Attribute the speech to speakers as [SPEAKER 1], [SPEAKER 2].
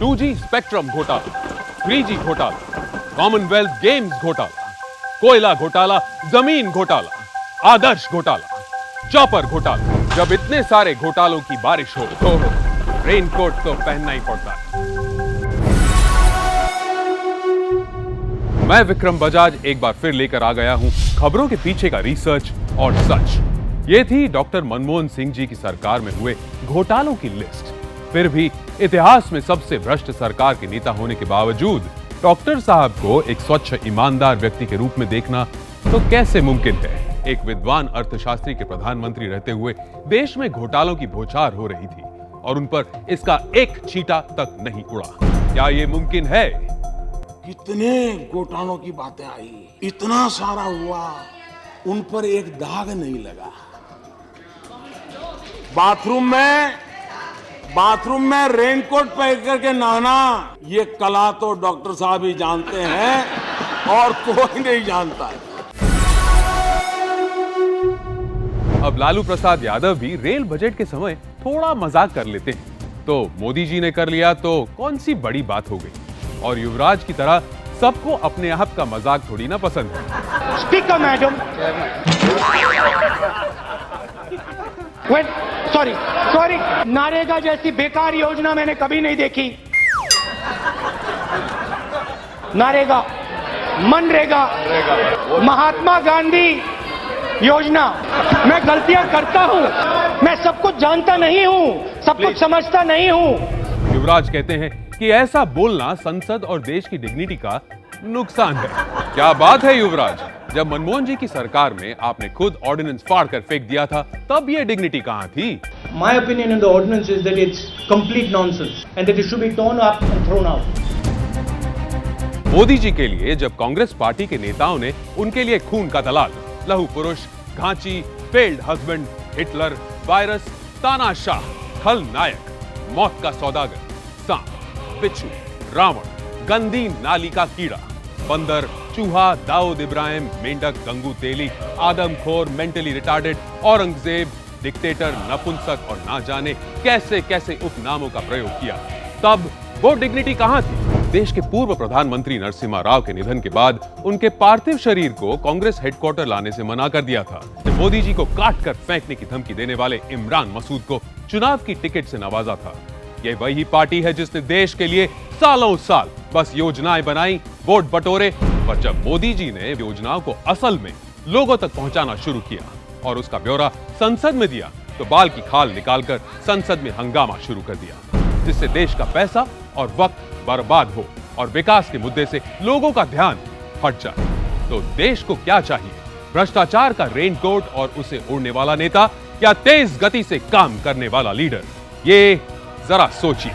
[SPEAKER 1] 2G spectrum घोटाला, 3G घोटाला, Commonwealth games घोटाला, कोयला घोटाला, जमीन घोटाला, आदर्श घोटाला, चॉपर घोटाला। जब इतने सारे घोटालों की बारिश हो तो रेनकोट तो पहनना ही पड़ता है। मैं विक्रम बजाज एक बार फिर लेकर आ गया हूं खबरों के पीछे का रिसर्च और सच। ये थी डॉक्टर मनमोहन सिंह जी की सरकार में हुए घोटालों की लिस्ट। फिर भी इतिहास में सबसे भ्रष्ट सरकार के नेता होने के बावजूद डॉक्टर साहब को एक स्वच्छ ईमानदार व्यक्ति के रूप में देखना तो कैसे मुमकिन है? एक विद्वान अर्थशास्त्री के प्रधानमंत्री रहते हुए देश में घोटालों की बौछार हो रही थी और उन पर इसका एक चींटा तक नहीं उड़ा। क्या यह मुमकिन है?
[SPEAKER 2] कितने घोटालों की बातें आई, इतना सारा हुआ, उन पर एक दाग नहीं लगा। बाथरूम में रेनकोट पहन करके नहाना, ये कला तो डॉक्टर साहब ही जानते हैं और कोई नहीं जानता है।
[SPEAKER 1] अब लालू प्रसाद यादव भी रेल बजट के समय थोड़ा मजाक कर लेते हैं, तो मोदी जी ने कर लिया तो कौन सी बड़ी बात हो गई। और युवराज की तरह सबको अपने आप का मजाक थोड़ी ना पसंद है।
[SPEAKER 3] स्पीकर मैडम, सॉरी, नरेगा जैसी बेकार योजना मैंने कभी नहीं देखी। नरेगा, मनरेगा, महात्मा गांधी योजना। मैं गलतियां करता हूं, मैं सब कुछ जानता नहीं हूं, सब कुछ समझता नहीं हूं।
[SPEAKER 1] युवराज कहते हैं कि ऐसा बोलना संसद और देश की डिग्निटी का नुकसान है। क्या बात है युवराज, जब मनमोहन जी की सरकार में आपने खुद ऑर्डिनेंस फाड़ कर फेंक दिया था तब ये डिग्निटी कहां थी?
[SPEAKER 3] My opinion on the ordinance is that it's complete nonsense and that it should be torn up and thrown out.
[SPEAKER 1] Modi ji के लिए जब कांग्रेस पार्टी के नेताओं ने उनके लिए खून का दलाल, लहू पुरुष, Ghanchi, failed husband, Hitler, virus, तानाशाह, खलनायक, मौत का सौदागर, सांप, बिच्छू, रावण, गंदी नाली का कीड़ा, बंदर, चूहा, दाऊद इब्राहिम, मेंढक, गंगू तेली, आदमखोर, मेंटली रिटार्डेड, औरंगजेब, डिक्टेटर, नपुंसक और ना जाने कैसे कैसे उपनामों का प्रयोग किया, तब वो डिग्निटी कहां थी? देश के पूर्व प्रधानमंत्री नरसिम्हा राव के निधन के बाद उनके पार्थिव शरीर को कांग्रेस हेडक्वार्टर लाने से मना कर दिया था। मोदी जी को काट कर फेंकने की धमकी देने वाले इमरान मसूद को चुनाव की टिकट से नवाजा था। ये वही पार्टी है जिसने देश के लिए सालों साल बस योजनाएं बनाई, वोट बटोरे, पर जब मोदी जी ने योजनाओं को असल में लोगों तक पहुंचाना शुरू किया और उसका ब्यौरा संसद में दिया तो बाल की खाल निकालकर संसद में हंगामा शुरू कर दिया, जिससे देश का पैसा और वक्त बर्बाद हो और विकास के मुद्दे से लोगों का ध्यान हट जाए। तो देश को क्या चाहिए? भ्रष्टाचार का रेनकोट और उसे उड़ने वाला नेता या तेज गति से काम करने वाला लीडर? ये जरा सोचिए।